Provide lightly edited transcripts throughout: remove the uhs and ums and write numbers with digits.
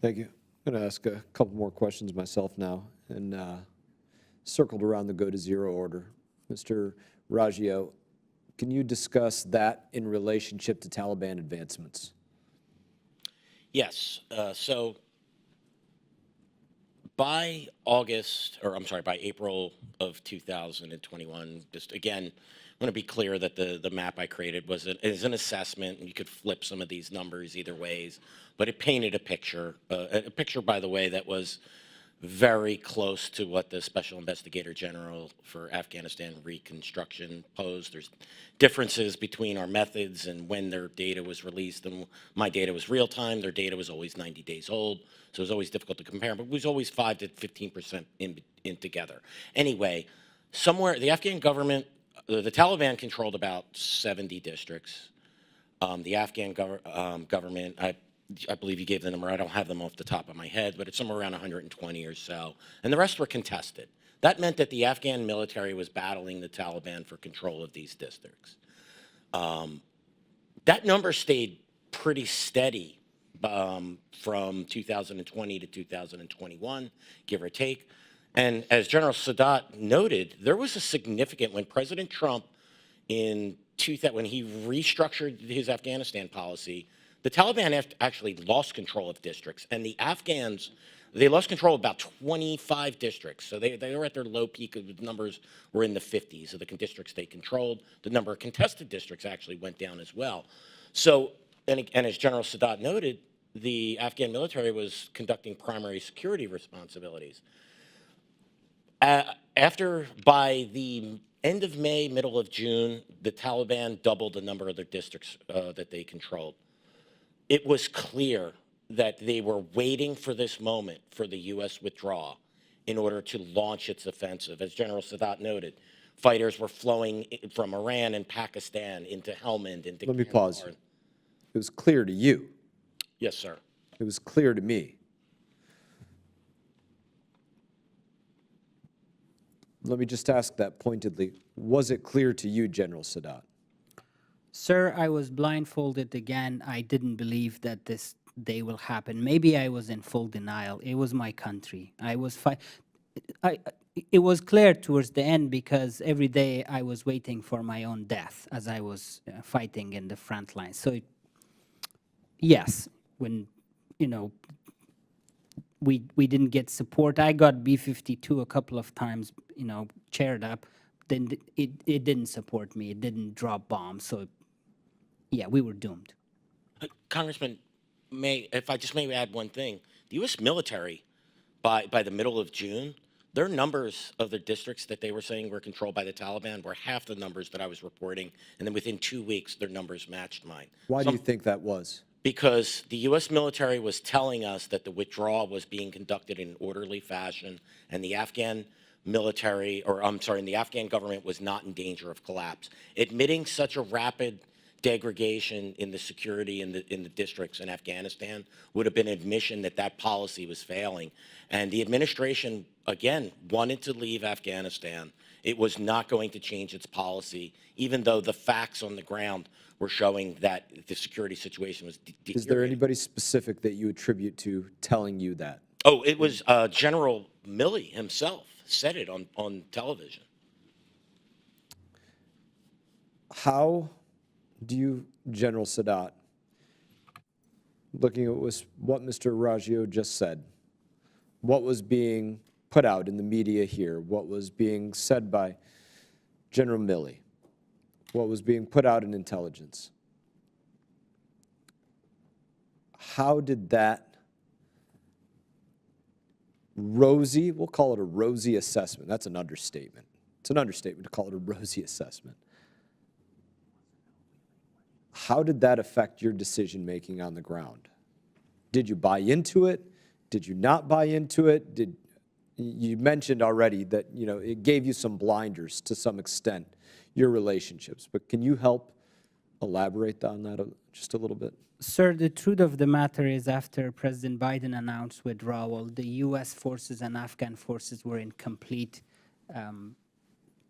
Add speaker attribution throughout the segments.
Speaker 1: Thank you. I'm going to ask a couple more questions myself now, and circled around the go to zero order. Mr. Raggio, can you discuss that in relationship to Taliban advancements?
Speaker 2: Yes. So by August, or I'm sorry, by April of 2021, just again, I want to be clear that the map I created is an assessment, and you could flip some of these numbers either ways, but it painted a picture, by the way, that was very close to what the Special Investigator General for Afghanistan Reconstruction posed. There's differences between our methods and when their data was released, and my data was real time. Their data was always 90 days old, so it was always difficult to compare, but it was always 5 to 15% in together. Anyway, somewhere, the Afghan government, the Taliban controlled about 70 districts. The Afghan government, I believe you gave the number. I don't have them off the top of my head, but it's somewhere around 120 or so. And the rest were contested. That meant that the Afghan military was battling the Taliban for control of these districts. That number stayed pretty steady from 2020 to 2021, give or take. And as General Sadat noted, there was a significant, when President Trump when he restructured his Afghanistan policy, the Taliban actually lost control of districts, and the Afghans, they lost control of about 25 districts. So they were at their low peak. The numbers were in the 50s of the districts they controlled. The number of contested districts actually went down as well. So, and as General Sadat noted, the Afghan military was conducting primary security responsibilities. By the end of May, middle of June, the Taliban doubled the number of their districts that they controlled. It was clear that they were waiting for this moment for the U.S. withdrawal in order to launch its offensive. As General Sadat noted, fighters were flowing from Iran and Pakistan into Helmand, into
Speaker 1: Let me pause. It was clear to you.
Speaker 2: Yes, sir.
Speaker 1: It was clear to me. Let me just ask that pointedly. Was it clear to you, General Sadat?
Speaker 3: Sir, I was blindfolded again. I didn't believe that this day will happen. Maybe I was in full denial. It was my country. It was clear towards the end because every day I was waiting for my own death as I was fighting in the front line. So, yes, when, we didn't get support. I got B-52 a couple of times, chaired up. Then it didn't support me. It didn't drop bombs. So, yeah, we were doomed.
Speaker 2: Congressman, if I just may add one thing, the U.S. military, by the middle of June, their numbers of the districts that they were saying were controlled by the Taliban were half the numbers that I was reporting, and then within 2 weeks, their numbers matched mine.
Speaker 1: Why do you think that was?
Speaker 2: Because the U.S. military was telling us that the withdrawal was being conducted in an orderly fashion, and the Afghan military, and the Afghan government was not in danger of collapse. Admitting such a rapid degradation in the security in the districts in Afghanistan would have been an admission that that policy was failing. And the administration, again, wanted to leave Afghanistan. It was not going to change its policy, even though the facts on the ground were showing that the security situation was deteriorating.
Speaker 1: Is there anybody specific that you attribute to telling you that?
Speaker 2: Oh, it was General Milley himself said it on television.
Speaker 1: How do you, General Sadat, looking at what Mr. Raggio just said, what was being put out in the media here, what was being said by General Milley, what was being put out in intelligence, how did that rosy, we'll call it a rosy assessment, that's an understatement. It's an understatement to call it a rosy assessment. How did that affect your decision-making on the ground? Did you buy into it? Did you not buy into it? You mentioned already that it gave you some blinders to some extent, your relationships. But can you help elaborate on that just a little bit?
Speaker 3: Sir, the truth of the matter is after President Biden announced withdrawal, the U.S. forces and Afghan forces were in complete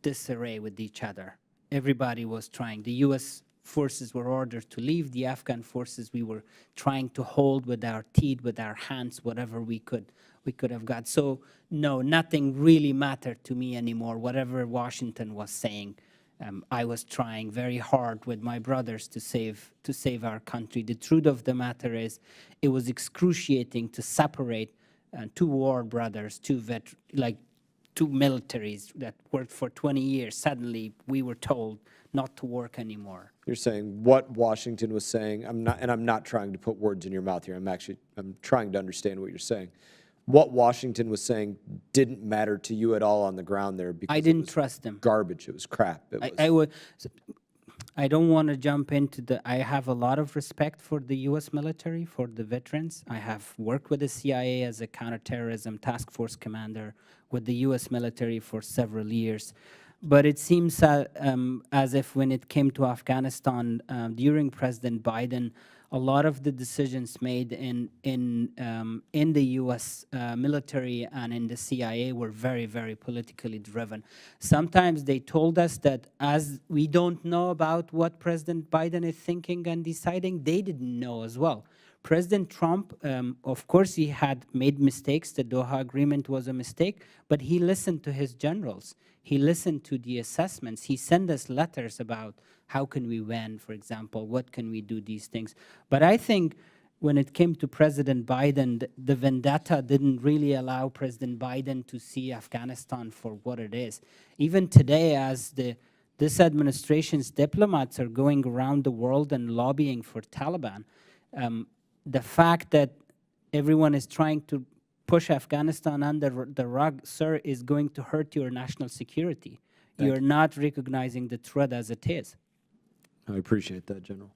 Speaker 3: disarray with each other. Everybody was trying. The U.S. forces were ordered to leave. The Afghan forces we were trying to hold with our teeth, with our hands, whatever we could have got. So no, nothing really mattered to me anymore. Whatever Washington was saying, I was trying very hard with my brothers to save our country. The truth of the matter is, it was excruciating to separate two war brothers, two militaries that worked for 20 years. Suddenly, we were told not to work anymore.
Speaker 1: You're saying what Washington was saying. I'm not trying to put words in your mouth here. I'm trying to understand what you're saying. What Washington was saying didn't matter to you at all on the ground there because
Speaker 3: I didn't trust them.
Speaker 1: Garbage. It was crap. It was,
Speaker 3: I don't want to jump into I have a lot of respect for the U.S. military, for the veterans. I have worked with the CIA as a counterterrorism task force commander with the U.S. military for several years. But it seems as if when it came to Afghanistan during President Biden, a lot of the decisions made in the U.S. Military and in the CIA were very, very politically driven. Sometimes they told us that as we don't know about what President Biden is thinking and deciding, they didn't know as well. President Trump, of course, he had made mistakes. The Doha Agreement was a mistake, but he listened to his generals. He listened to the assessments. He sent us letters about how can we win, for example, what can we do, these things. But I think when it came to President Biden, the vendetta didn't really allow President Biden to see Afghanistan for what it is. Even today, as this administration's diplomats are going around the world and lobbying for Taliban, the fact that everyone is trying to push Afghanistan under the rug, sir, is going to hurt your national security. You're not recognizing the threat as it is.
Speaker 1: I appreciate that, General.